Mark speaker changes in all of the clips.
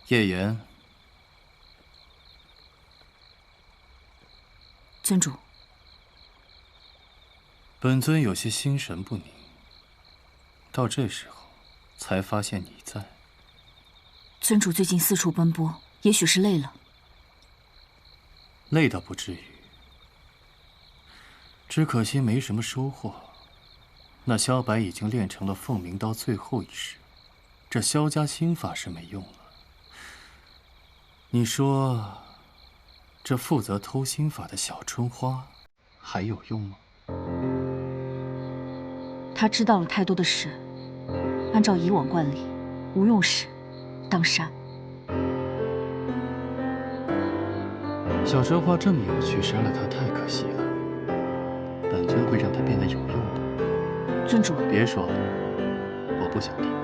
Speaker 1: 叶言，
Speaker 2: 尊主，
Speaker 1: 本尊有些心神不宁，到这时候才发现你在。
Speaker 2: 尊主最近四处奔波，也许是累了。
Speaker 1: 累倒不至于，只可惜没什么收获。那萧白已经练成了凤鸣刀最后一式，这萧家心法是没用了。你说，这负责偷心法的小春花还有用吗？
Speaker 2: 他知道了太多的事，按照以往惯例，无用时当杀。
Speaker 1: 小春花这么有趣，杀了她太可惜了。本尊会让她变得有用的。
Speaker 2: 尊主，
Speaker 1: 别说了，我不想听。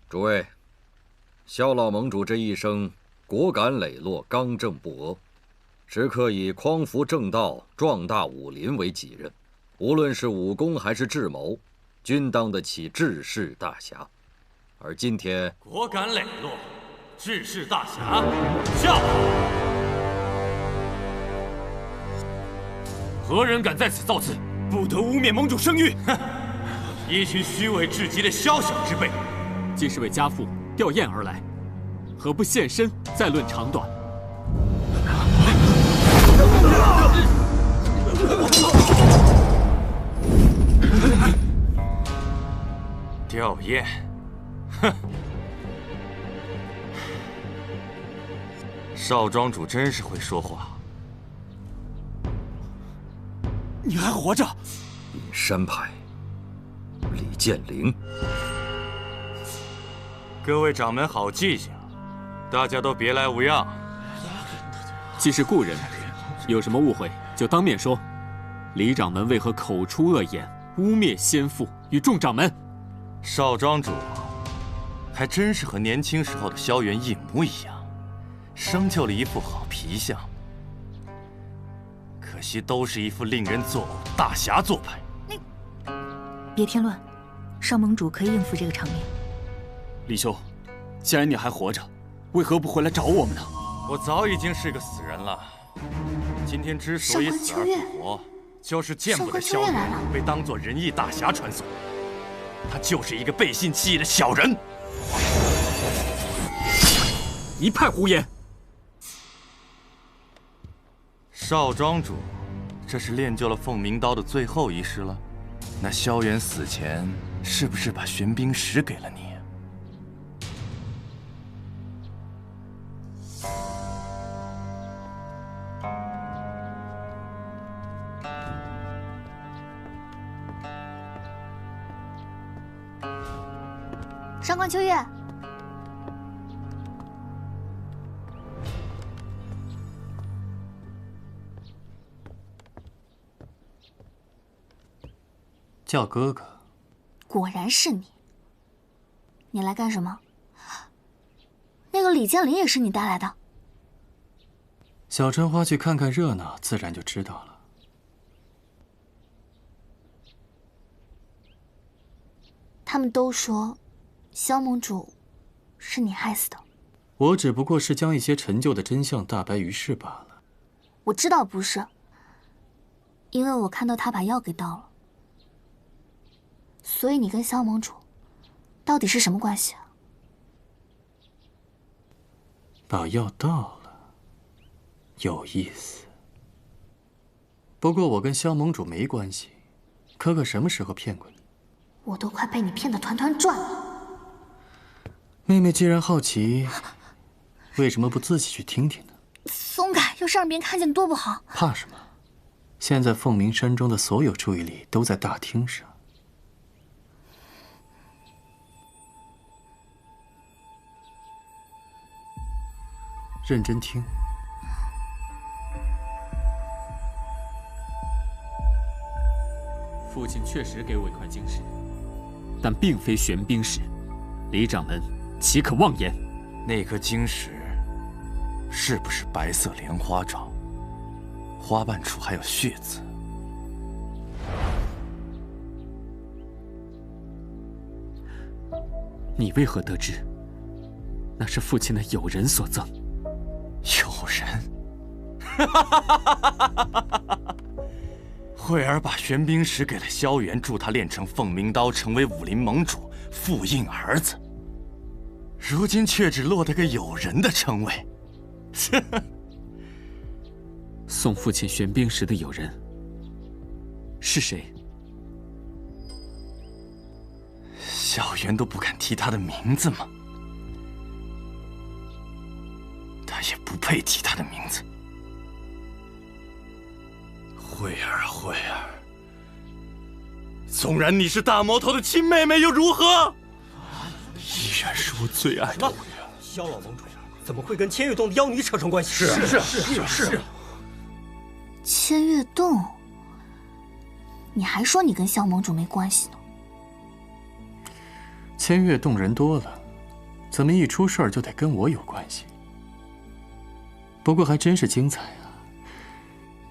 Speaker 3: 诸位，萧老盟主这一生果敢磊落，刚正不阿，时刻以匡扶正道、壮大武林为己任，无论是武功还是智谋，均当得起治世大侠。而今天，
Speaker 4: 果敢磊落，治世大侠，下！何人敢在此造次？不得污蔑盟主声誉！哼，一群虚伪至极的宵小之辈。
Speaker 5: 既是为家父吊唁而来，何不现身再论长短？
Speaker 4: 吊唁，哼！少庄主真是会说话。
Speaker 5: 你还活着？
Speaker 3: 隐山派，李建陵。
Speaker 4: 各位掌门好记性，大家都别来无恙。
Speaker 5: 既是故人，有什么误会就当面说。李掌门为何口出恶言，污蔑先父与众掌门？
Speaker 4: 少庄主还真是和年轻时候的萧元一模一样，生就了一副好皮相。可惜都是一副令人作呕的大侠做派。
Speaker 6: 你别添乱，少盟主可以应付这个场面。
Speaker 5: 李兄，既然你还活着，为何不回来找我们呢？
Speaker 4: 我早已经是个死人了。今天之所以死而复活，就是见不得萧元被当作仁义大侠传颂。他就是一个背信弃义的小人。
Speaker 5: 一派胡言！
Speaker 4: 少庄主，这是练就了凤鸣刀的最后一式了。那萧元死前是不是把玄冰石给了你？
Speaker 6: 上官秋月，
Speaker 1: 叫哥哥。
Speaker 6: 果然是你。你来干什么？那个李建林也是你带来的？
Speaker 1: 小春花去看看热闹，自然就知道了。
Speaker 6: 他们都说，萧盟主是你害死的。
Speaker 1: 我只不过是将一些陈旧的真相大白于世罢了。
Speaker 6: 我知道不是，因为我看到他把药给倒了。所以你跟萧盟主到底是什么关系啊？
Speaker 1: 把药倒了，有意思。不过我跟萧盟主没关系，可可什么时候骗过你？
Speaker 6: 我都快被你骗得团团转了。
Speaker 1: 妹妹既然好奇，为什么不自己去听听呢？
Speaker 6: 松开，要是让别人看见多不好。
Speaker 1: 怕什么？现在凤鸣山中的所有注意力都在大厅上。认真听。
Speaker 5: 父亲确实给我一块晶石，但并非玄冰石。李掌门岂可妄言？
Speaker 4: 那颗晶石是不是白色莲花状？花瓣处还有血渍。
Speaker 5: 你为何得知？那是父亲的友人所赠。
Speaker 4: 友人？慧儿把玄冰石给了萧元，助他练成凤鸣刀，成为武林盟主，复印儿子。如今却只落得个友人的称谓。
Speaker 5: 送父亲玄冰石的友人是谁？
Speaker 4: 萧元都不敢提他的名字吗？他也不配提他的名字。慧儿，慧儿，纵然你是大魔头的亲妹妹又如何？依然是我最爱的慧儿。
Speaker 7: 萧老盟主怎么会跟千月洞的妖女扯上关系？
Speaker 4: 是。
Speaker 6: 千月洞，你还说你跟萧盟主没关系呢？
Speaker 1: 千月洞人多了，怎么一出事儿就得跟我有关系？不过还真是精彩啊！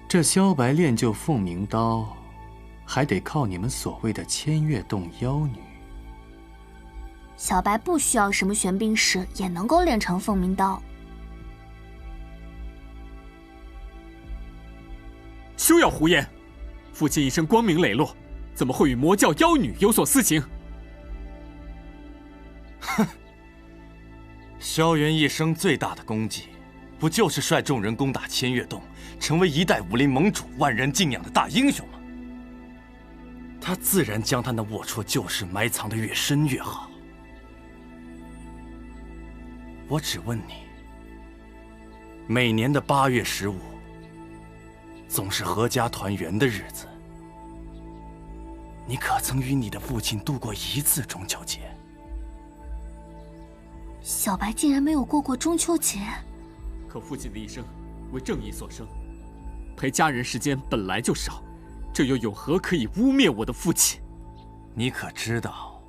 Speaker 1: 这萧白练就凤鸣刀，还得靠你们所谓的千月洞妖女。
Speaker 6: 小白不需要什么玄冰石，也能够练成凤鸣刀。
Speaker 5: 休要胡言！父亲一生光明磊落，怎么会与魔教妖女有所私情？
Speaker 4: 哼！萧元一生最大的功绩，不就是率众人攻打千月洞，成为一代武林盟主、万人敬仰的大英雄吗？他自然将他那龌龊旧事埋藏得越深越好。我只问你，每年的8月15，总是阖家团圆的日子，你可曾与你的父亲度过一次中秋节？
Speaker 6: 小白竟然没有过中秋节。
Speaker 5: 可父亲的一生为正义所生，陪家人时间本来就少，这又有何可以污蔑我的父亲？
Speaker 4: 你可知道，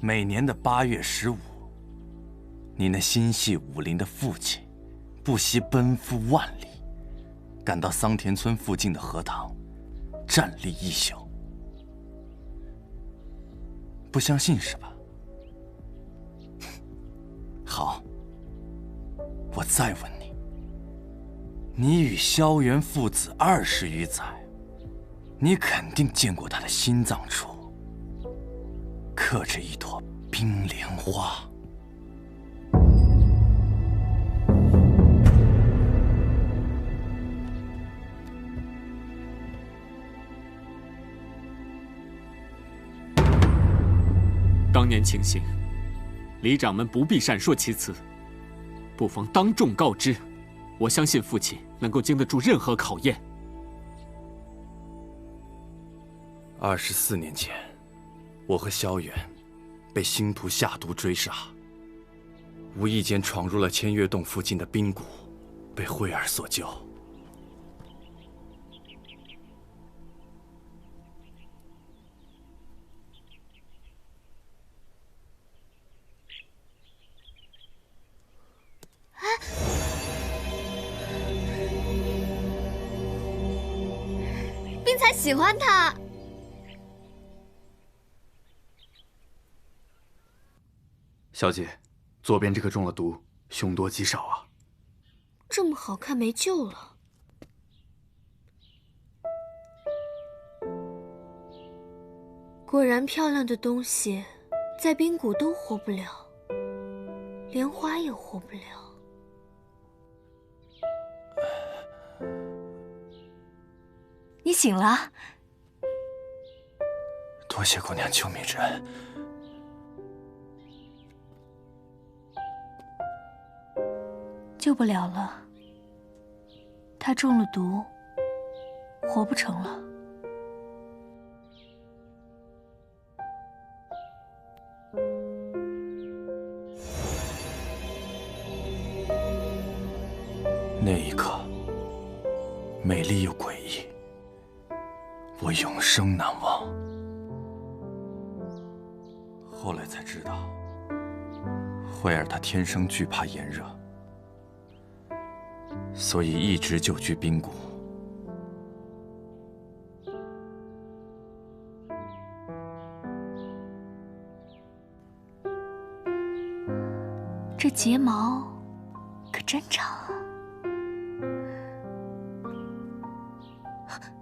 Speaker 4: 每年的8月15，你那心系武林的父亲，不惜奔赴万里，赶到桑田村附近的荷塘，站立一宿。不相信是吧？好，我再问你，你与萧元父子20余载，你肯定见过他的心脏处刻着一朵冰莲花。
Speaker 5: 当年情形，李掌门不必闪烁其词，不妨当众告知。我相信父亲能够经得住任何考验。
Speaker 4: 24年前，我和萧元被星途下毒追杀，无意间闯入了千月洞附近的冰谷，被慧儿所救。
Speaker 6: 冰才喜欢他。
Speaker 8: 小姐，左边这颗中了毒，凶多吉少啊！
Speaker 9: 这么好看，没救了。果然漂亮的东西，在冰谷都活不了，莲花也活不了。
Speaker 2: 你醒了？
Speaker 8: 多谢姑娘救命之恩。
Speaker 2: 救不了了，他中了毒，活不成了。
Speaker 8: 那一刻，美丽又诡异，我永生难忘。后来才知道，慧儿她天生惧怕炎热，所以一直久居冰谷。
Speaker 2: 这睫毛可真长啊！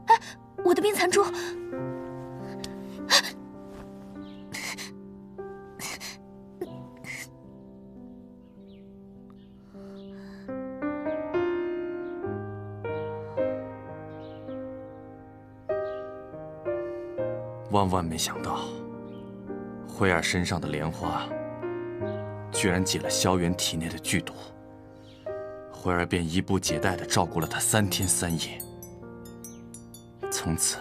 Speaker 2: 哎，我的冰蚕珠！
Speaker 8: 万万没想到，慧儿身上的莲花居然解了萧元体内的剧毒，慧儿便衣不解带地照顾了他3天3夜，从此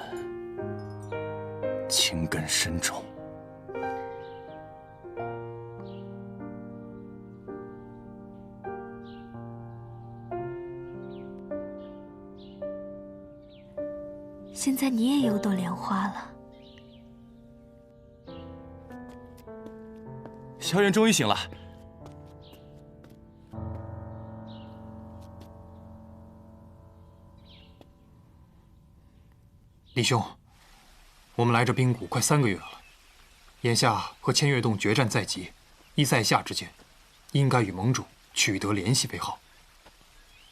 Speaker 8: 情根深重。
Speaker 2: 现在你也有朵莲花了。
Speaker 8: 萧元终于醒了。
Speaker 10: 李兄，我们来这冰谷快3个月了，眼下和千月洞决战在即，亦在下之见，应该与盟主取得联系为好。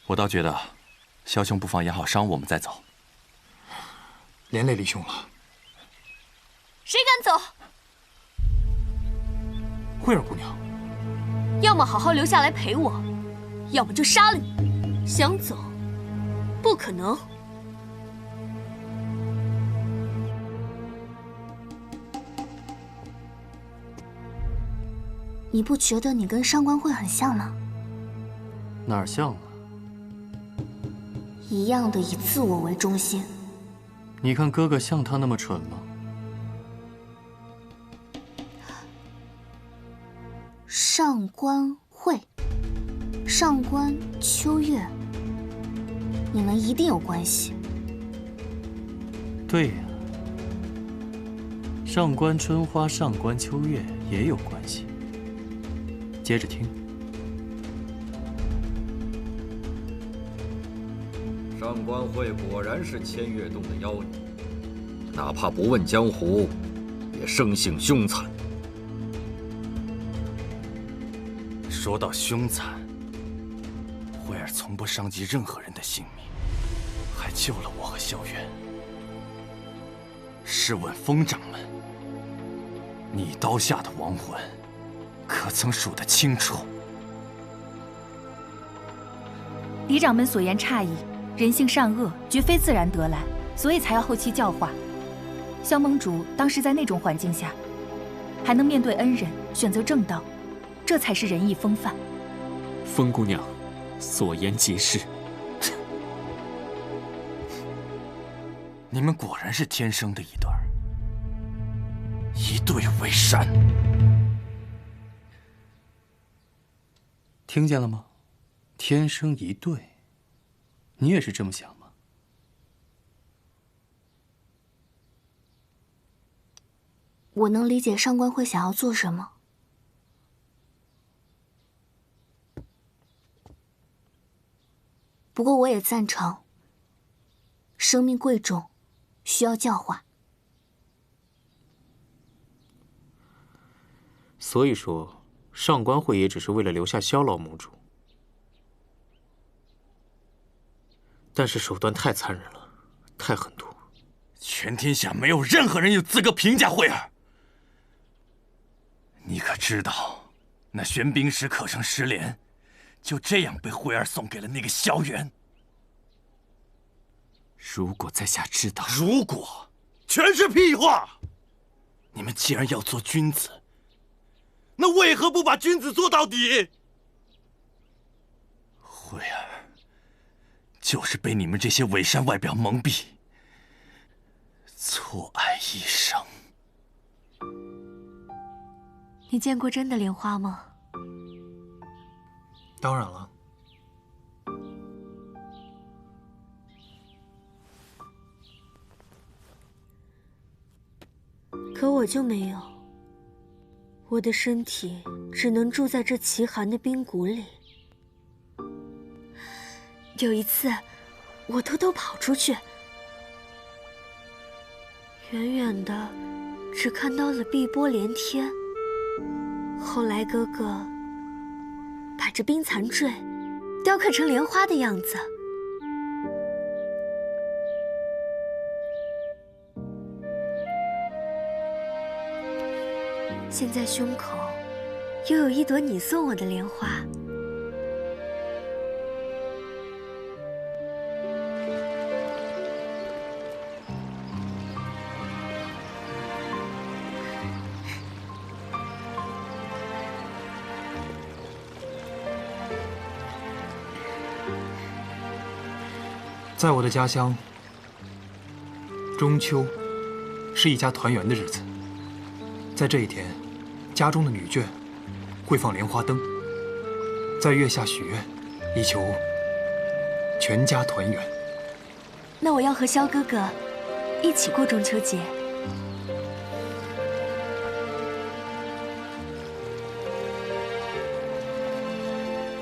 Speaker 8: 我倒觉得，萧兄不妨养好伤，我们再走。
Speaker 10: 连累李兄了。
Speaker 9: 谁敢走？
Speaker 10: 慧儿姑娘，
Speaker 9: 要么好好留下来陪我，要么就杀了你。想走，不可能。
Speaker 6: 你不觉得你跟上官慧很像吗？
Speaker 1: 哪儿像了？
Speaker 6: 一样的以自我为中心。
Speaker 1: 你看哥哥像他那么蠢吗？
Speaker 6: 上官慧，上官秋月，你们一定有关系。
Speaker 1: 对呀，上官春花、上官秋月也有关系。接着听。
Speaker 3: 上官慧果然是千月洞的妖女，哪怕不问江湖，也生性凶残。
Speaker 8: 说到凶残，慧儿从不伤及任何人的性命，还救了我和萧元。试问风掌门，你刀下的亡魂，可曾数得清楚？
Speaker 11: 李掌门所言差矣，人性善恶绝非自然得来，所以才要后期教化。萧盟主当时在那种环境下，还能面对恩人，选择正道，这才是仁义风范。
Speaker 5: 风姑娘，所言极是。
Speaker 8: 你们果然是天生的一对儿，一对为善。
Speaker 1: 听见了吗？天生一对，你也是这么想吗？
Speaker 6: 我能理解上官慧想要做什么，不过我也赞成，生命贵重，需要教化。
Speaker 10: 所以说，上官慧也只是为了留下萧老盟主，
Speaker 1: 但是手段太残忍了，太狠毒。
Speaker 8: 全天下没有任何人有资格评价慧儿。你可知道，那玄冰石刻成石莲，就这样被慧儿送给了那个萧元。
Speaker 5: 如果在下知道，
Speaker 8: 如果全是屁话。你们既然要做君子，那为何不把君子做到底？慧儿就是被你们这些伪善外表蒙蔽，错爱一生。
Speaker 9: 你见过真的莲花吗？
Speaker 10: 当然了。
Speaker 9: 可我就没有，我的身体只能住在这奇寒的冰谷里。有一次，我偷偷跑出去，远远的只看到了碧波连天。后来哥哥把这冰残坠雕刻成莲花的样子。现在胸口又有一朵你送我的莲花。
Speaker 10: 在我的家乡，中秋是一家团圆的日子。在这一天，家中的女眷会放莲花灯，在月下许愿，以求全家团圆。
Speaker 9: 那我要和萧哥哥一起过中秋节。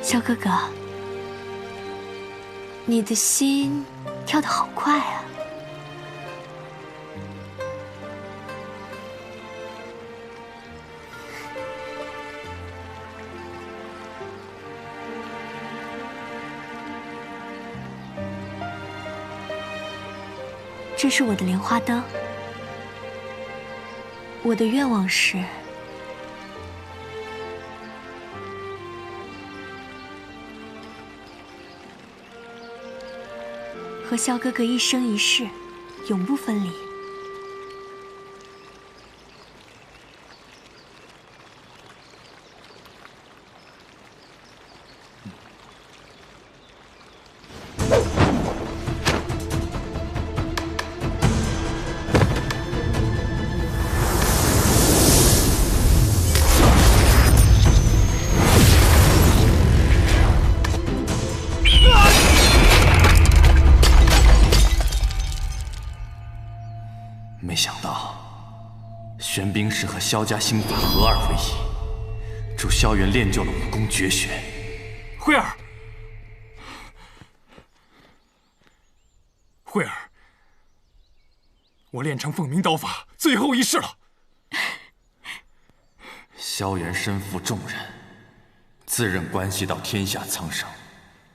Speaker 9: 萧哥哥，你的心跳得好快啊！这是我的莲花灯。我的愿望是，和萧哥哥一生一世，永不分离。
Speaker 8: 没想到，玄冰石和萧家心法合二为一，助萧元练就了武功绝学。
Speaker 10: 慧儿，慧儿，我练成凤鸣刀法最后一式了。
Speaker 8: 萧元身负重任，自认关系到天下苍生，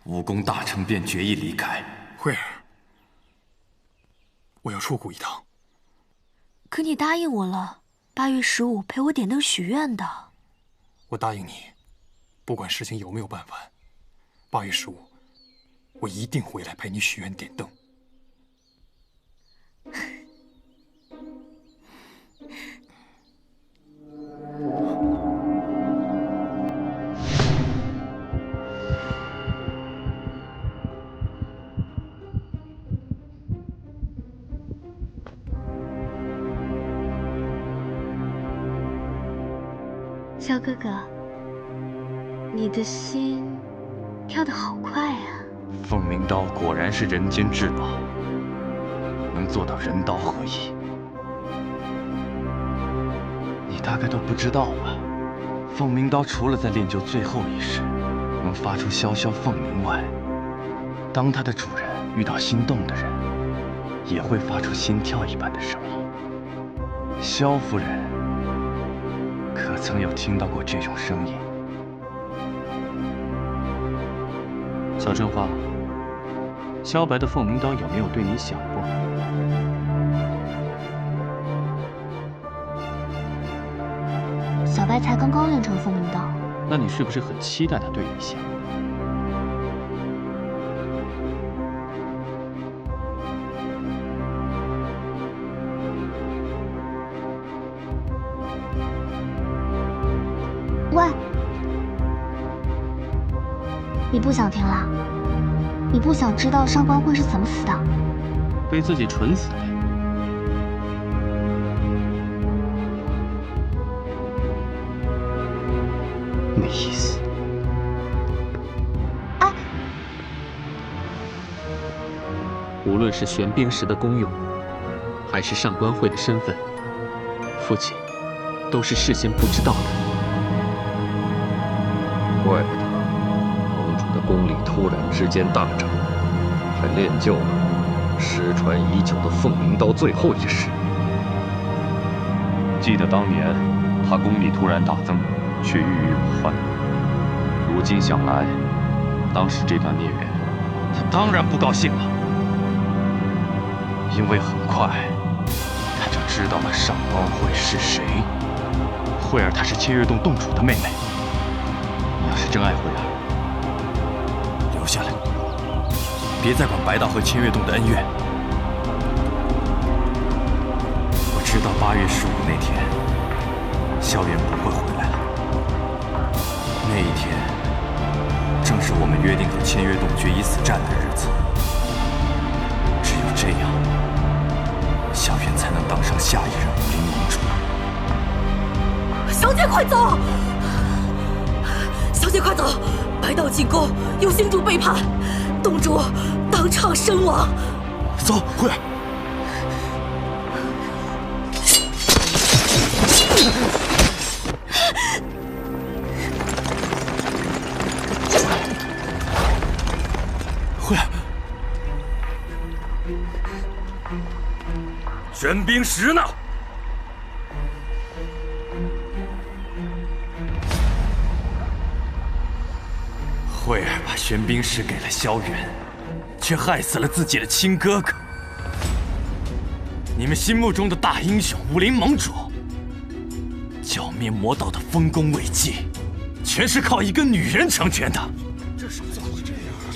Speaker 8: 武功大成便决意离开。
Speaker 10: 慧儿，我要出谷一趟。
Speaker 9: 可你答应我了，8月15陪我点灯许愿的。
Speaker 10: 我答应你，不管事情有没有办完，8月15，我一定回来陪你许愿点灯。
Speaker 9: 萧哥哥，你的心跳得好快啊！
Speaker 8: 凤鸣刀果然是人间至宝，能做到人刀合一。你大概都不知道吧？凤鸣刀除了在练就最后一式能发出萧萧凤鸣外，当它的主人遇到心动的人，也会发出心跳一般的声音。萧夫人可曾有听到过这种声音？
Speaker 5: 小春花，
Speaker 12: 萧白的凤鸣刀有没有对你响过？
Speaker 6: 小白才刚刚练成凤鸣刀，
Speaker 12: 那你是不是很期待他对你响？
Speaker 6: 喂，你不想听了？你不想知道上官慧是怎么死的？
Speaker 12: 被自己蠢死的。没意思。
Speaker 6: 哎，
Speaker 5: 无论是玄冰石的功用，还是上官慧的身份，父亲都是事先不知道的。
Speaker 3: 怪不得盟主的功力突然之间大涨，还练就了失传已久的凤鸣刀最后一式。
Speaker 12: 记得当年他功力突然大增，却郁郁不欢。如今想来，当时这段孽缘，他当然不高兴了，因为很快他就知道了上官慧是谁。慧儿她是千月洞洞主的妹妹，你要是真爱慧儿，
Speaker 8: 留下来，别再管白道和千月洞的恩怨。我知道8月15那天，萧远不会回来了。那一天，正是我们约定和千月洞决一死战的日子。只有这样，萧远才能当上下一任武林盟主。
Speaker 13: 小姐快走！小姐快走！白道进宫，有星主背叛，洞主当场身亡。
Speaker 8: 走，慧儿。慧儿，
Speaker 4: 玄冰石呢？
Speaker 8: 慧儿把玄冰石给了萧远，却害死了自己的亲哥哥。
Speaker 4: 你们心目中的大英雄武林盟主，剿灭魔道的丰功伟绩，全是靠一个女人成全的。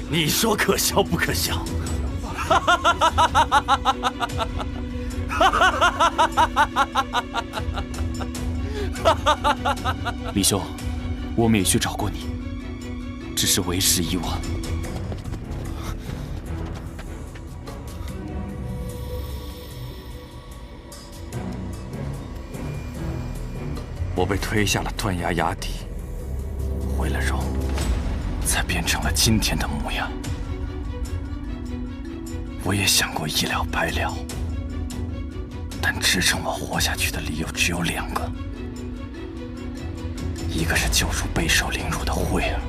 Speaker 4: 你说可笑不可笑？
Speaker 12: 李兄，我们也去找过你，只是为时已晚。
Speaker 8: 我被推下了断崖崖底，毁了容，才变成了今天的模样。我也想过一了百了，但支撑我活下去的理由只有2个，一个是救出备受凌辱的慧儿，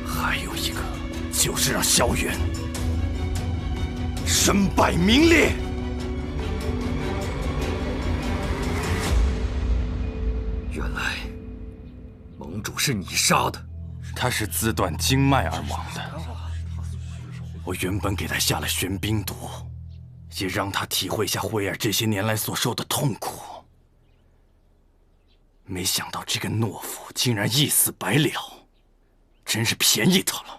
Speaker 8: 还有一个就是让萧远身败名裂。
Speaker 3: 原来盟主是你杀的，
Speaker 8: 他是自断经脉而亡的。我原本给他下了玄冰毒，也让他体会下慧儿这些年来所受的痛苦。没想到这个懦夫竟然一死百了，真是便宜他了。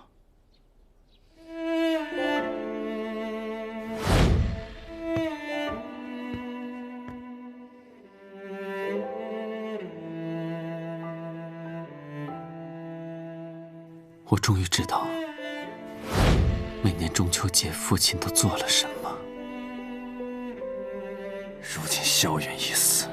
Speaker 5: 我终于知道，每年中秋节父亲都做了什么。
Speaker 8: 如今萧远已死，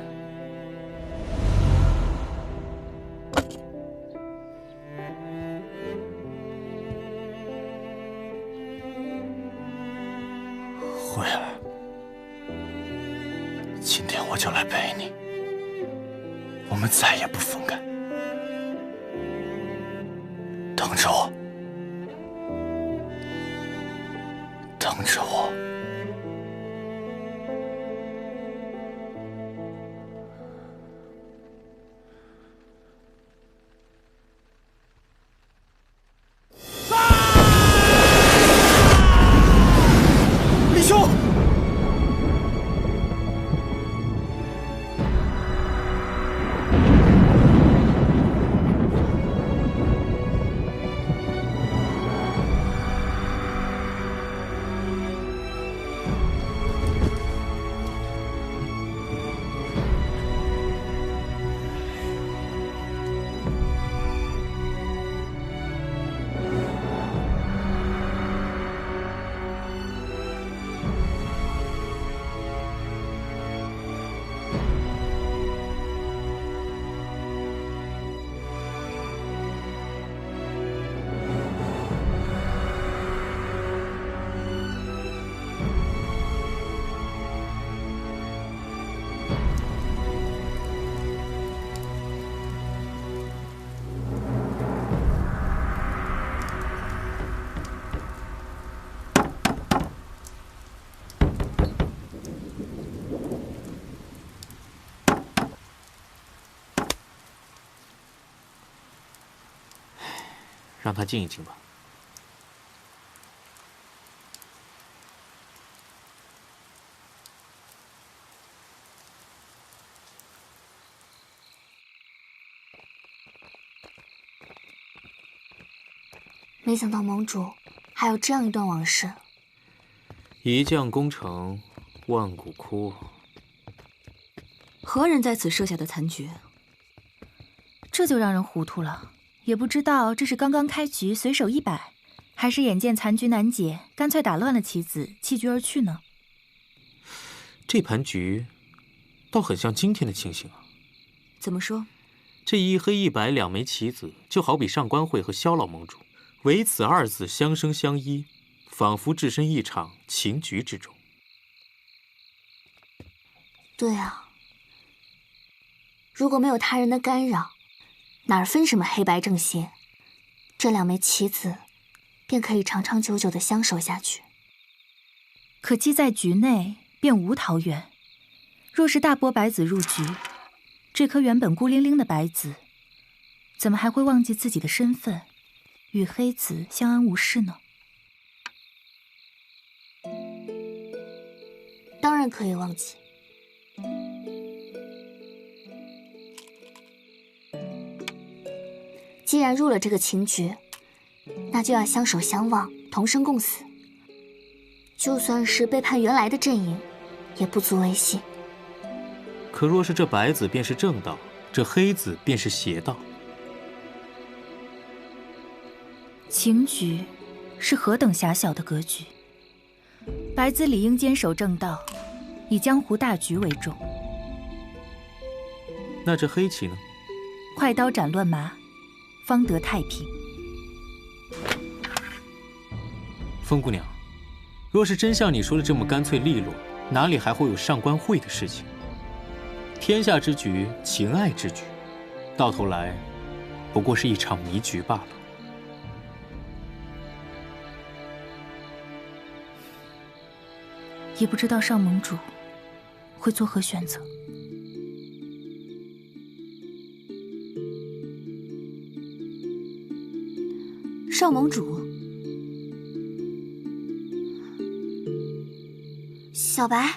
Speaker 8: 慧儿，今天我就来陪你，我们再也不分开。等着我，等着我。
Speaker 5: 让他静一静吧。
Speaker 6: 没想到盟主还有这样一段往事。
Speaker 5: 一将功成万骨枯。
Speaker 13: 何人在此设下的残局？
Speaker 11: 这就让人糊涂了，也不知道这是刚刚开局随手一摆，还是眼见残局难解，干脆打乱了棋子，弃局而去呢？
Speaker 5: 这盘局倒很像今天的情形啊。
Speaker 13: 怎么说？
Speaker 5: 这一黑一白两枚棋子，就好比上官慧和萧老盟主，唯此二字相生相依，仿佛置身一场情局之中。
Speaker 6: 对啊，如果没有他人的干扰，哪儿分什么黑白正邪？这两枚棋子便可以长长久久的相守下去。
Speaker 11: 可既在局内，便无桃源。若是大波白子入局，这颗原本孤零零的白子，怎么还会忘记自己的身份，与黑子相安无事呢？
Speaker 6: 当然可以忘记。既然入了这个情局，那就要相守相望，同生共死。就算是背叛原来的阵营，也不足为信。
Speaker 5: 可若是这白子便是正道，这黑子便是邪道，
Speaker 11: 情局是何等狭小的格局。白子理应坚守正道，以江湖大局为重。
Speaker 5: 那这黑棋呢？
Speaker 11: 快刀斩乱麻，方得太平。
Speaker 5: 风姑娘，若是真像你说的这么干脆利落，哪里还会有上官慧的事情？天下之局，情爱之局，到头来不过是一场迷局罢了。
Speaker 11: 也不知道上盟主会作何选择。
Speaker 6: 少盟主，小白，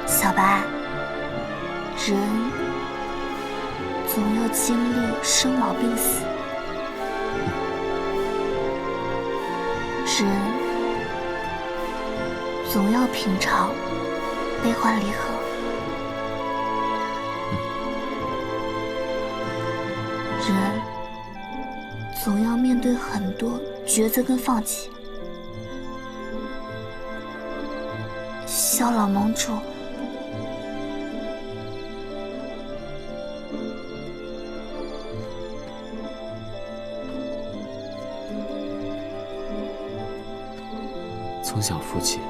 Speaker 6: 小白，人总要经历生老病死，人总要品尝悲欢离合，人总要面对很多抉择跟放弃。萧老盟主，
Speaker 14: 从小父亲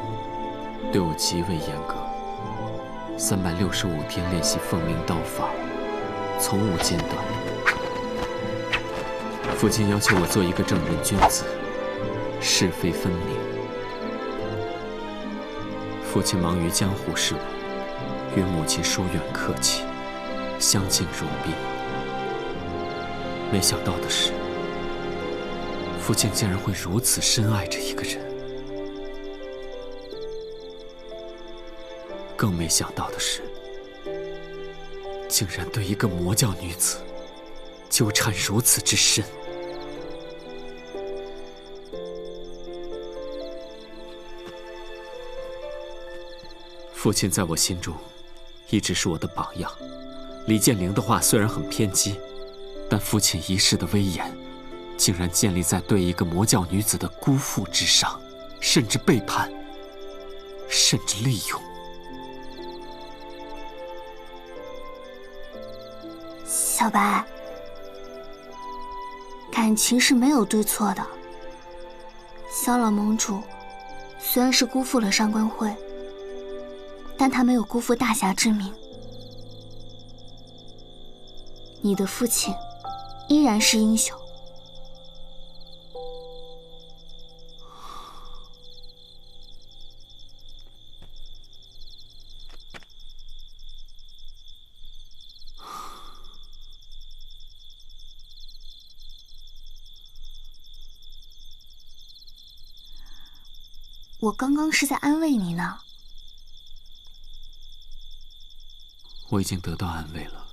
Speaker 14: 对我极为严格，365天练习凤鸣刀法，从无间断。父亲要求我做一个正人君子，是非分明。父亲忙于江湖事务，与母亲疏远客气，相敬如宾。没想到的是，父亲竟然会如此深爱着一个人。更没想到的是，竟然对一个魔教女子纠缠如此之深。父亲在我心中一直是我的榜样。李建陵的话虽然很偏激，但父亲一世的威严，竟然建立在对一个魔教女子的辜负之上，甚至背叛，甚至利用。
Speaker 6: 小白，感情是没有对错的。萧老盟主虽然是辜负了上官慧，但他没有辜负大侠之名。你的父亲依然是英雄。我刚刚是在安慰你呢。
Speaker 14: 我已经得到安慰了。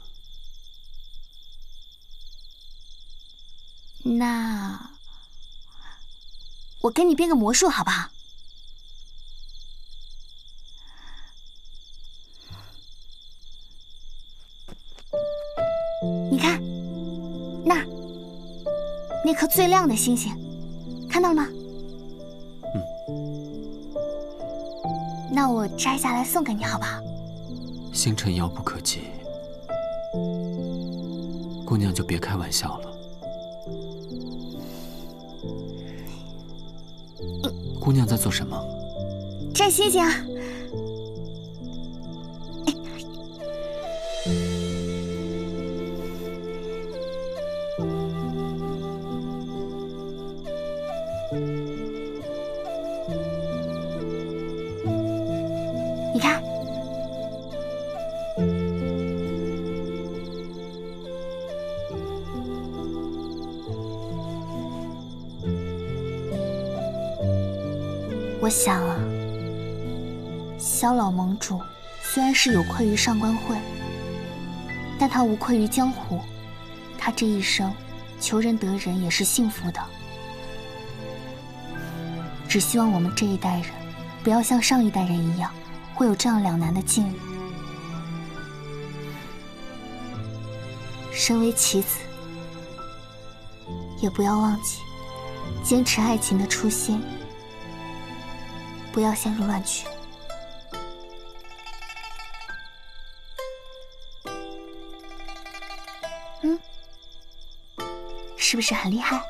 Speaker 6: 那我给你变个魔术好不好？你看，那颗最亮的星星，看到了吗？那我摘下来送给你，好不好？
Speaker 14: 星辰遥不可及，姑娘就别开玩笑了。姑娘在做什么？
Speaker 6: 摘星星啊！你看，我想啊，萧老盟主虽然是有愧于上官慧，但他无愧于江湖。他这一生求人得人也是幸福的。只希望我们这一代人不要像上一代人一样，会有这样两难的境遇。身为棋子，也不要忘记坚持爱情的初心，不要陷入乱局。是不是很厉害？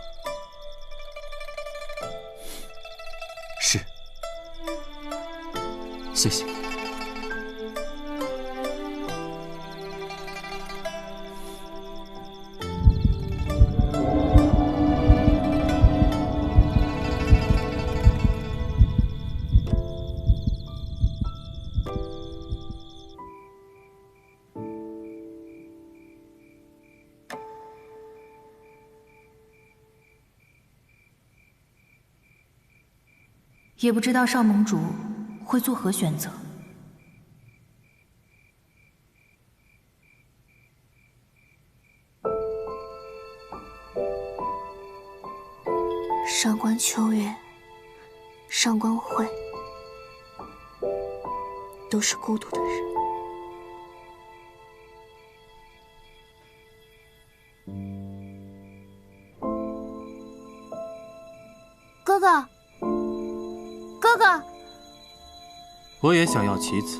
Speaker 14: 是，谢谢。
Speaker 11: 也不知道少盟主会作何选择。
Speaker 6: 上官秋月、上官慧都是孤独的人。哥哥，哥哥，
Speaker 1: 我也想要棋子。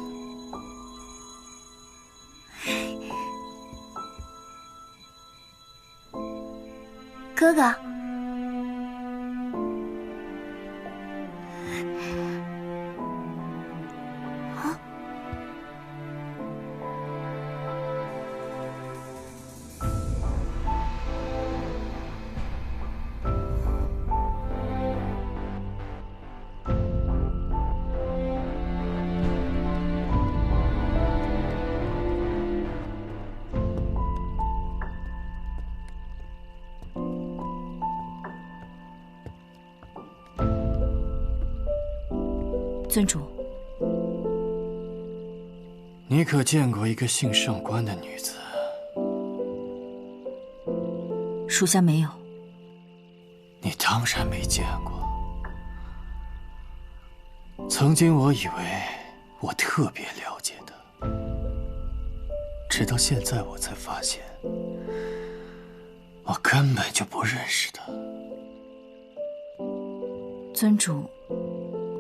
Speaker 6: 哥哥，
Speaker 11: 尊主，
Speaker 1: 你可见过一个姓上官的女子？
Speaker 2: 属下没有。
Speaker 1: 你当然没见过。曾经我以为我特别了解她，直到现在我才发现，我根本就不认识她。
Speaker 2: 尊主，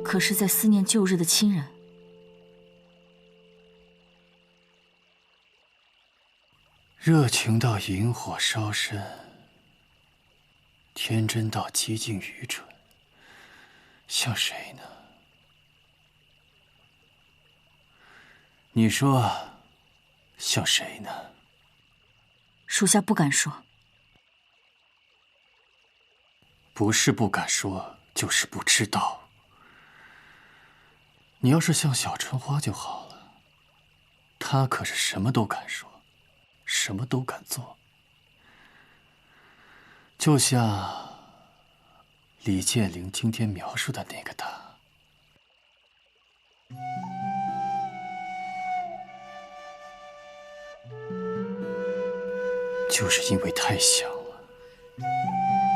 Speaker 2: 可是在思念旧日的亲人？
Speaker 1: 热情到引火烧身，天真到极尽愚蠢，像谁呢？你说，像谁呢？
Speaker 2: 属下不敢说。
Speaker 1: 不是不敢说，就是不知道。你要是像小春花就好了，她可是什么都敢说，什么都敢做。就像李建陵今天描述的那个她。就是因为太想了，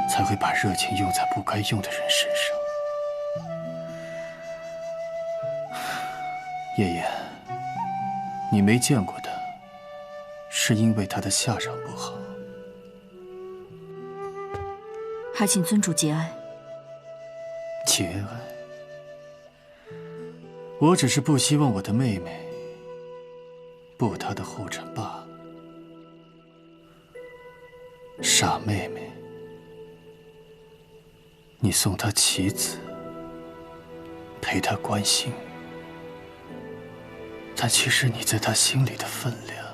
Speaker 1: 才会把热情用在不该用的人身上。叶言，你没见过他，是因为他的下场不好。
Speaker 2: 还请尊主节哀。
Speaker 1: 节哀？我只是不希望我的妹妹步她的后尘罢了。傻妹妹，你送她棋子，陪她观星，但其实你在她心里的分量，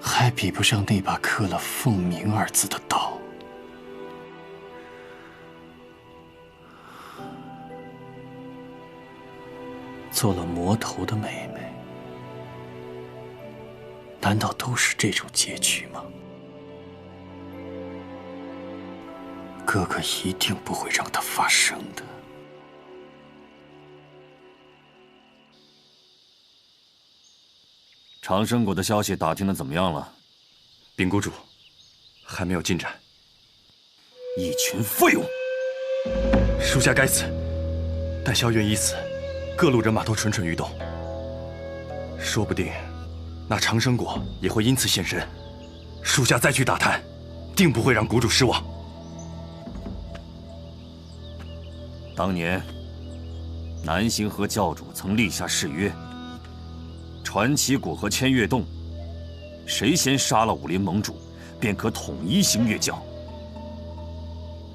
Speaker 1: 还比不上那把刻了“凤鸣”二字的刀。做了魔头的妹妹，难道都是这种结局吗？哥哥一定不会让它发生的。
Speaker 3: 长生谷的消息打听的怎么样了？
Speaker 8: 禀谷主，还没有进展。
Speaker 3: 一群废物！
Speaker 8: 属下该死。待萧远一死，各路人马都蠢蠢欲动，说不定那长生果也会因此现身。属下再去打探，定不会让谷主失望。
Speaker 3: 当年，南星河教主曾立下誓约：传奇谷和千月洞，谁先杀了武林盟主，便可统一星月教。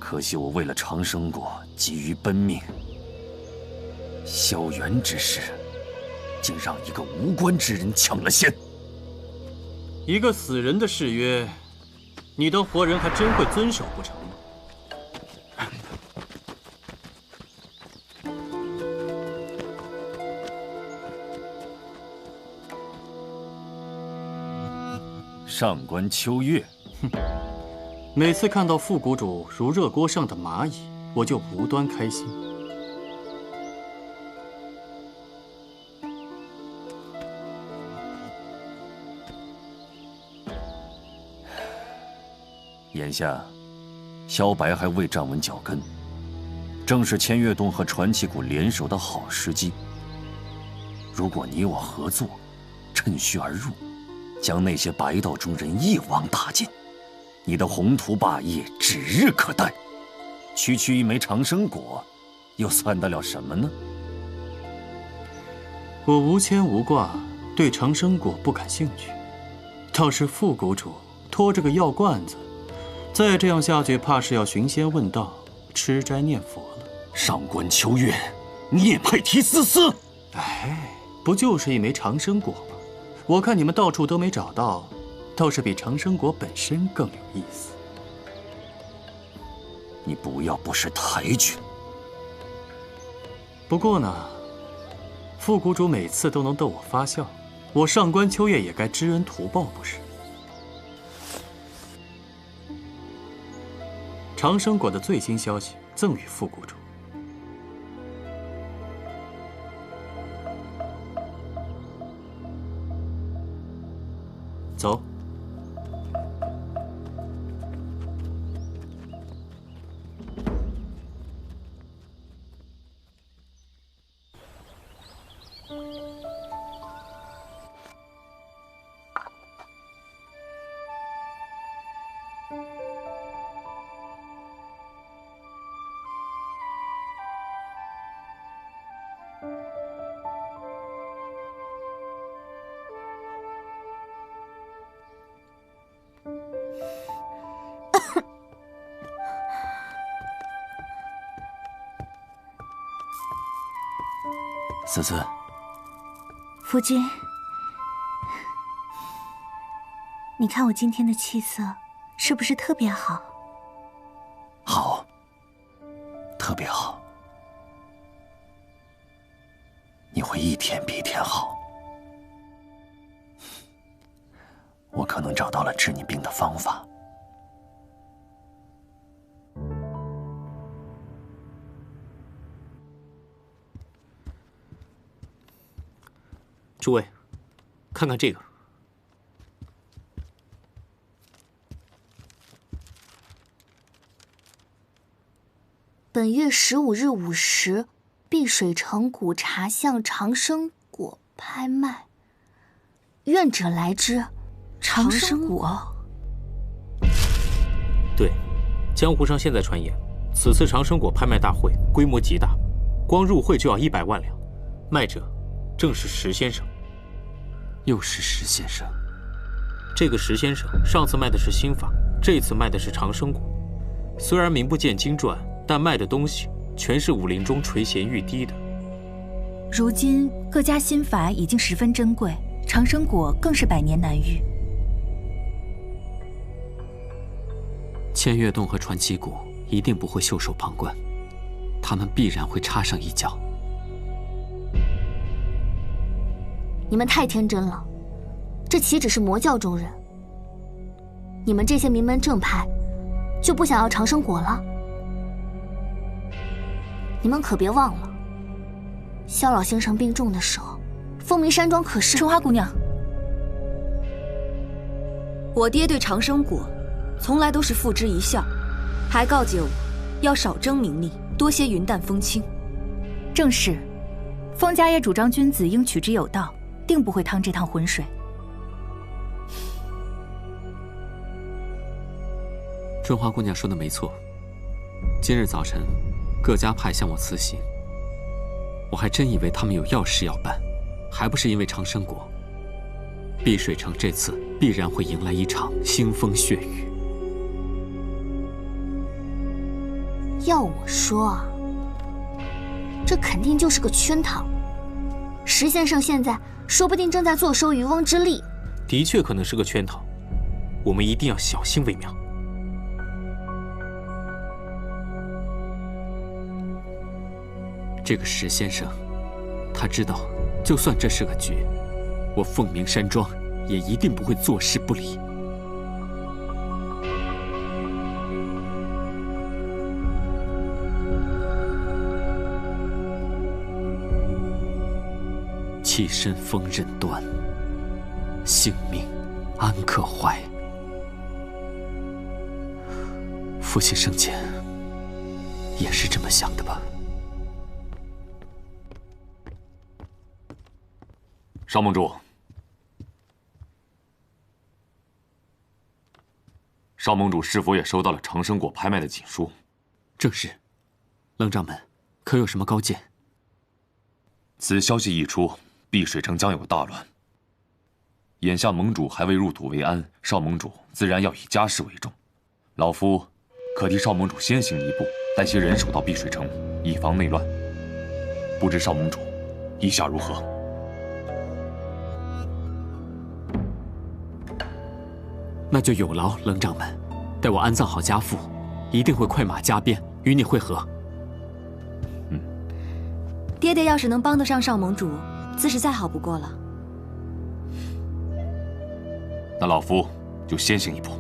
Speaker 3: 可惜我为了长生果急于奔命，萧元之事，竟让一个无关之人抢了先。
Speaker 5: 一个死人的誓约，你当活人还真会遵守不成吗？
Speaker 3: 上官秋月，
Speaker 5: 哼，每次看到副谷主如热锅上的蚂蚁，我就无端开心。
Speaker 3: 眼下，萧白还未站稳脚跟，正是千月洞和传奇谷联手的好时机。如果你我合作，趁虚而入，将那些白道中人一网打尽，你的宏图霸业指日可待。区区一枚长生果，又算得了什么呢？
Speaker 5: 我无牵无挂，对长生果不感兴趣。倒是副谷主拖着个药罐子，再这样下去，怕是要寻仙问道、吃斋念佛了。
Speaker 3: 上官秋月，聂派提丝丝，
Speaker 5: 哎，不就是一枚长生果吗？我看你们到处都没找到，倒是比长生果本身更有意思。
Speaker 3: 你不要不识抬举。
Speaker 5: 不过呢，副谷主每次都能逗我发笑，我上官秋月也该知恩图报不是？长生果的最新消息赠与副谷主。走。
Speaker 8: 思思，
Speaker 6: 夫君，你看我今天的气色是不是特别好？
Speaker 8: 好，特别好。你会一天比一天好。我可能找到了治你病的方法。
Speaker 5: 诸位，看看这个。
Speaker 6: 本月15日午时，碧水城古茶巷长生果拍卖，愿者来之。长生果。
Speaker 5: 对，江湖上现在传言，此次长生果拍卖大会规模极大，光入会就要100万两，卖者正是石先生。
Speaker 14: 又是石先生。
Speaker 5: 这个石先生上次卖的是心法，这次卖的是长生果。虽然名不见经传，但卖的东西全是武林中垂涎欲滴的。
Speaker 11: 如今各家心法已经十分珍贵，长生果更是百年难遇。
Speaker 14: 千月洞和传奇谷一定不会袖手旁观，他们必然会插上一脚。
Speaker 6: 你们太天真了，这岂止是魔教中人？你们这些名门正派，就不想要长生果了？你们可别忘了，萧老先生病重的时候，凤鸣山庄可是……
Speaker 11: 春花姑娘，
Speaker 13: 我爹对长生果从来都是付之一笑，还告诫我要少争名利，多些云淡风轻。
Speaker 11: 正是，凤家也主张君子应取之有道，定不会趟这趟浑水。
Speaker 14: 春花姑娘说的没错，今日早晨各家派向我辞行，我还真以为他们有要事要办，还不是因为长生果。碧水城这次必然会迎来一场腥风血雨。
Speaker 6: 要我说啊，这肯定就是个圈套。石先生现在说不定正在坐收渔翁之利。
Speaker 5: 的确可能是个圈套，我们一定要小心为妙。
Speaker 14: 这个石先生，他知道，就算这是个局，我凤鸣山庄也一定不会坐视不理。弃身锋刃断，性命安可怀？父亲生前也是这么想的吧？
Speaker 12: 少盟主，少盟主是否也收到了长生果拍卖的锦书？
Speaker 14: 正是。冷掌门，可有什么高见？
Speaker 12: 此消息一出，碧水城将有大乱。眼下盟主还未入土为安，少盟主自然要以家事为重。老夫可替少盟主先行一步，带些人手到碧水城，以防内乱。不知少盟主意下如何？
Speaker 14: 那就有劳冷掌门，待我安葬好家父，一定会快马加鞭与你会合。
Speaker 13: 爹爹要是能帮得上少盟主，自是再好不过了。
Speaker 12: 那老夫就先行一步。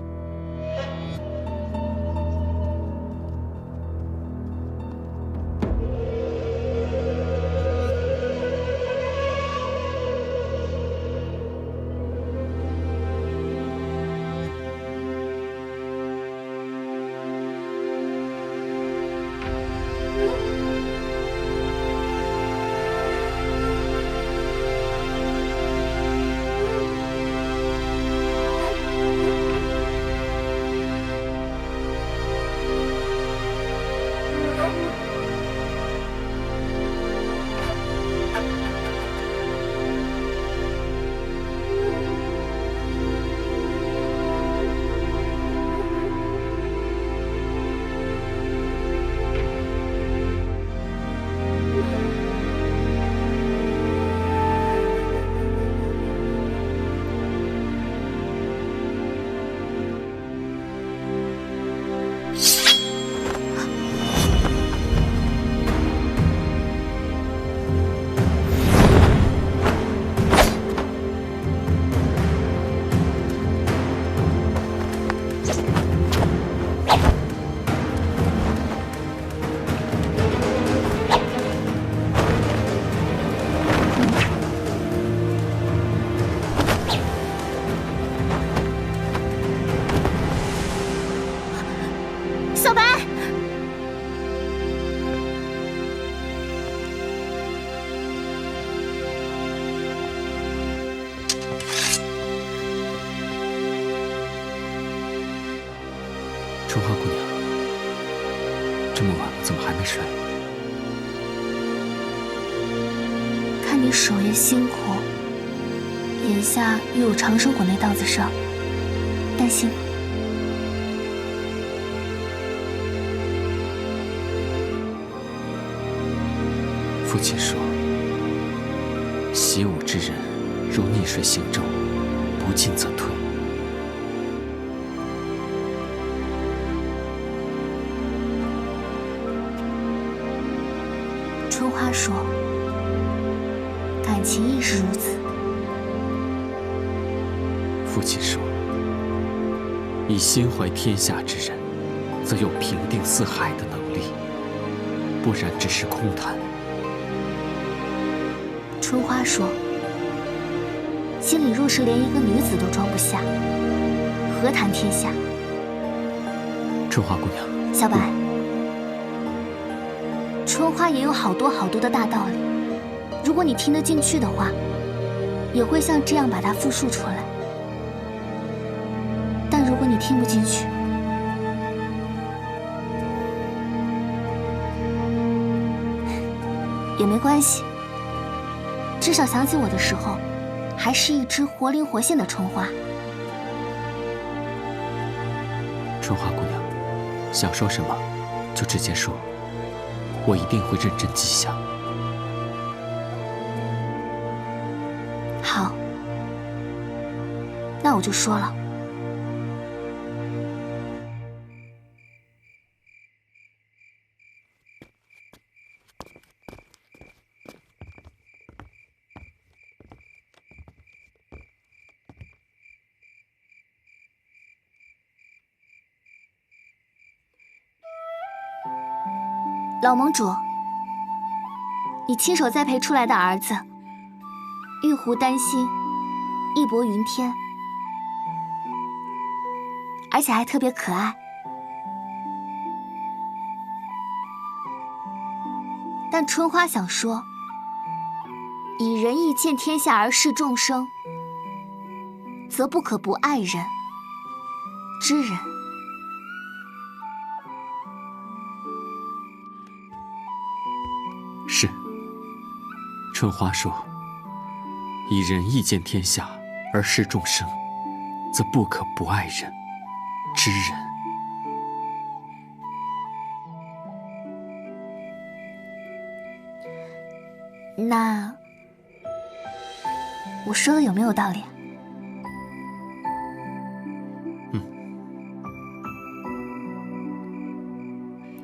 Speaker 6: 小白。
Speaker 14: 春花姑娘，这么晚了，怎么还没睡？
Speaker 6: 看你守夜辛苦，眼下又有长生果那档子事儿，担心。
Speaker 14: 父亲说，习武之人，若逆水行舟，不进则退。
Speaker 6: 春花说，感情亦是如此。
Speaker 14: 父亲说，以心怀天下之人，则有平定四海的能力，不然只是空谈。
Speaker 6: 春花说，心里若是连一个女子都装不下，何谈天下？
Speaker 14: 春花姑娘，
Speaker 6: 小白，春花也有好多好多的大道理，如果你听得进去的话，也会像这样把它复述出来。但如果你听不进去，也没关系，至少想起我的时候，还是一只活灵活现的春花。
Speaker 14: 春花姑娘，想说什么就直接说，我一定会认真记下。
Speaker 6: 好，那我就说了。老盟主，你亲手栽培出来的儿子，玉壶丹心，义薄云天，而且还特别可爱。但春花想说，以仁义见天下而示众生，则不可不爱人、知人。
Speaker 14: 是，春花说，以仁义见天下而示众生，则不可不爱人、知人。
Speaker 6: 那我说的有没有道理？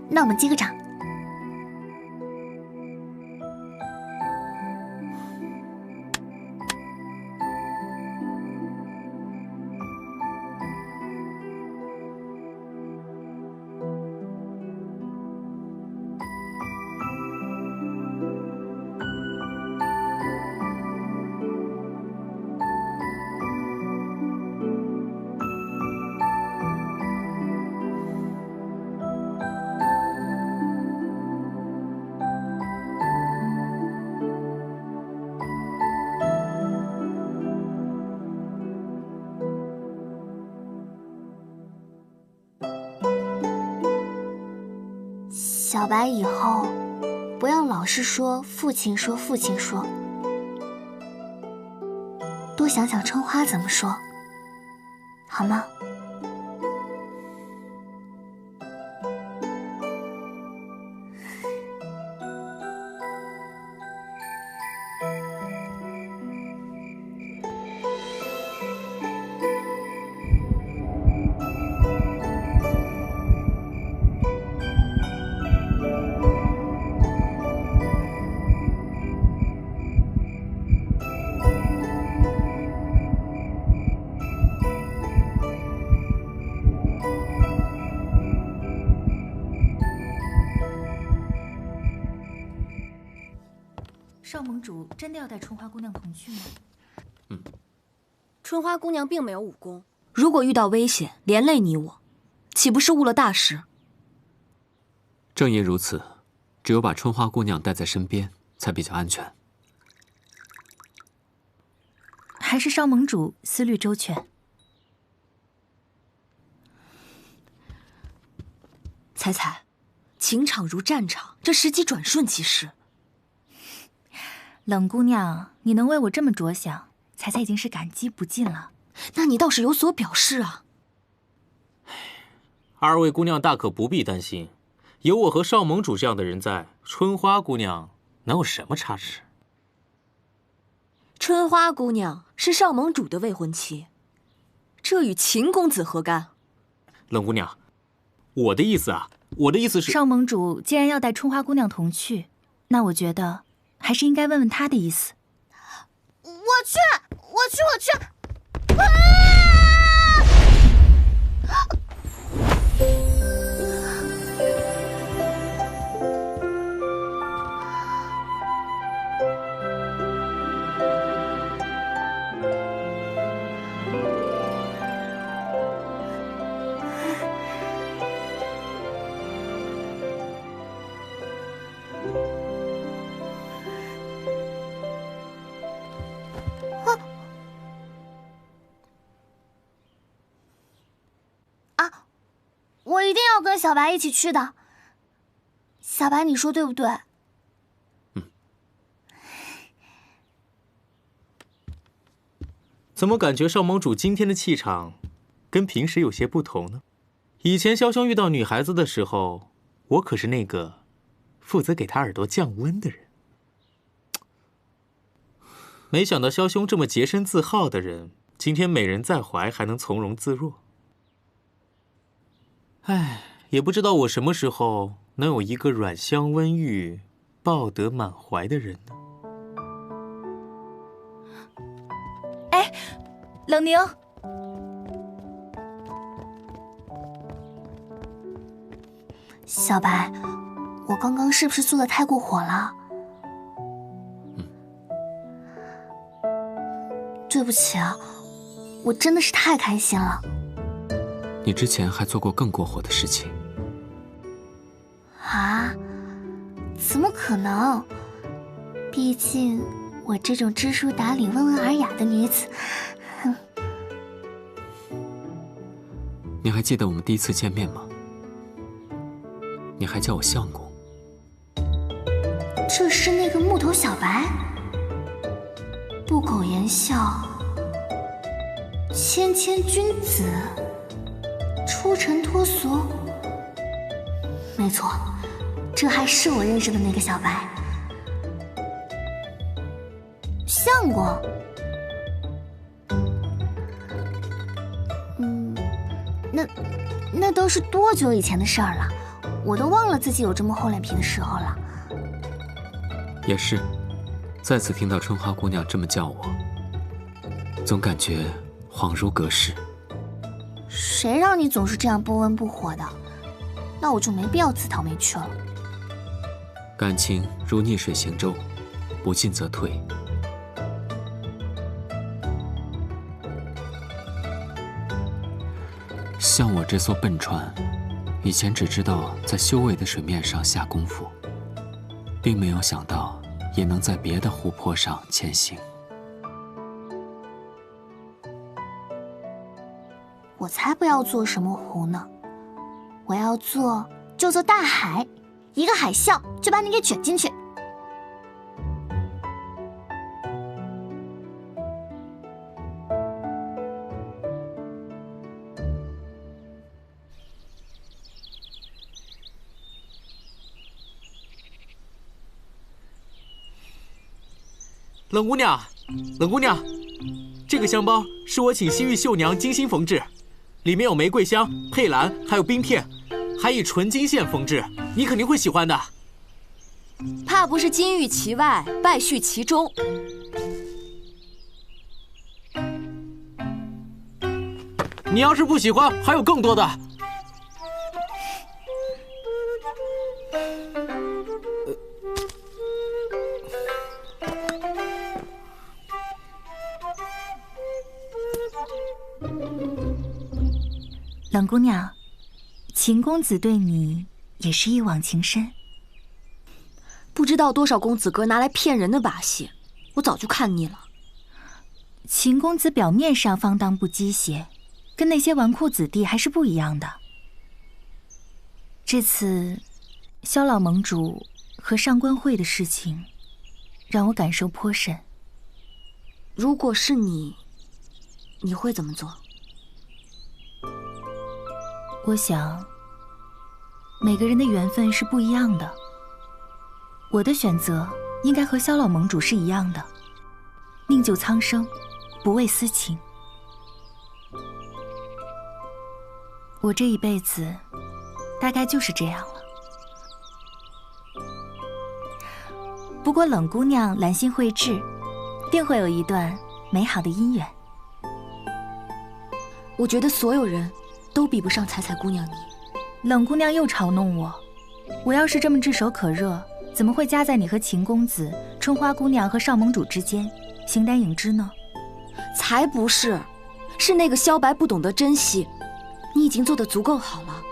Speaker 6: 那我们击个掌。小白以后不要老是说父亲说父亲说，多想想春花怎么说，好吗？
Speaker 11: 少盟主真的要带春花姑娘同去吗？
Speaker 13: 春花姑娘并没有武功，如果遇到危险连累你我，岂不是误了大事？
Speaker 14: 正因如此，只有把春花姑娘带在身边，才比较安全。
Speaker 11: 还是少盟主思虑周全。
Speaker 13: 彩彩，情场如战场，这时机转瞬即逝。
Speaker 11: 冷姑娘，你能为我这么着想，彩彩已经是感激不尽了。
Speaker 13: 那你倒是有所表示啊！
Speaker 5: 二位姑娘大可不必担心，有我和少盟主这样的人在，春花姑娘能有什么差池？
Speaker 13: 春花姑娘是少盟主的未婚妻，这与秦公子何干？
Speaker 5: 冷姑娘，我的意思是，
Speaker 11: 少盟主既然要带春花姑娘同去，那我觉得还是应该问问她的意思。
Speaker 6: 我去！啊！我一定要跟小白一起去的。小白，你说对不对？
Speaker 5: 怎么感觉少盟主今天的气场跟平时有些不同呢？以前萧兄遇到女孩子的时候，我可是那个负责给她耳朵降温的人。没想到萧兄这么洁身自好的人，今天美人在怀还能从容自若。唉，也不知道我什么时候能有一个软香温玉、抱得满怀的人呢？
Speaker 11: 哎，冷宁，
Speaker 6: 小白，我刚刚是不是做的太过火了？对不起啊，我真的是太开心了。
Speaker 14: 你之前还做过更过火的事情
Speaker 6: 啊？怎么可能？毕竟我这种知书达理、温文尔雅的女子，哼。
Speaker 14: 你还记得我们第一次见面吗？你还叫我相公。
Speaker 6: 这是那个木头小白？不苟言笑，谦谦君子。出尘脱俗，没错，这还是我认识的那个小白。相公，那都是多久以前的事儿了，我都忘了自己有这么厚脸皮的时候了。
Speaker 14: 也是，再次听到春花姑娘这么叫我，总感觉恍如隔世。
Speaker 6: 谁让你总是这样不温不火的？那我就没必要自讨没趣了。
Speaker 14: 感情如逆水行舟，不进则退。像我这艘笨船，以前只知道在修为的水面上下功夫，并没有想到也能在别的湖泊上前行。
Speaker 6: 我才不要做什么湖呢，我要做就做大海，一个海啸就把你给卷进去。
Speaker 5: 冷姑娘，冷姑娘，这个香包是我请西域绣娘精心缝制。里面有玫瑰香、佩兰，还有冰片，还以纯金线缝制，你肯定会喜欢的。
Speaker 13: 怕不是金玉其外，败絮其中。
Speaker 5: 你要是不喜欢，还有更多的。
Speaker 11: 冷姑娘，秦公子对你也是一往情深。
Speaker 13: 不知道多少公子哥拿来骗人的把戏，我早就看腻了。
Speaker 11: 秦公子表面上放荡不羁些，跟那些纨绔子弟还是不一样的。这次萧老盟主和上官慧的事情，让我感受颇深。
Speaker 13: 如果是你，你会怎么做？
Speaker 11: 我想，每个人的缘分是不一样的。我的选择应该和萧老盟主是一样的，宁救苍生，不为私情。我这一辈子，大概就是这样了。不过冷姑娘兰心蕙质，定会有一段美好的姻缘。
Speaker 13: 我觉得所有人都比不上彩彩姑娘你。
Speaker 11: 冷姑娘又嘲弄我，我要是这么炙手可热，怎么会夹在你和秦公子、春花姑娘和少盟主之间，形单影只呢？
Speaker 13: 才不是，是那个萧白不懂得珍惜，你已经做得足够好了。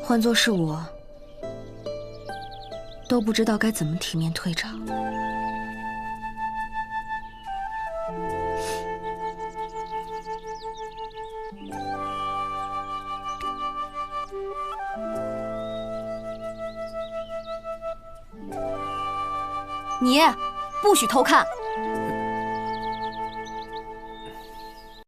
Speaker 13: 换作是我，都不知道该怎么体面退场。你不许偷看！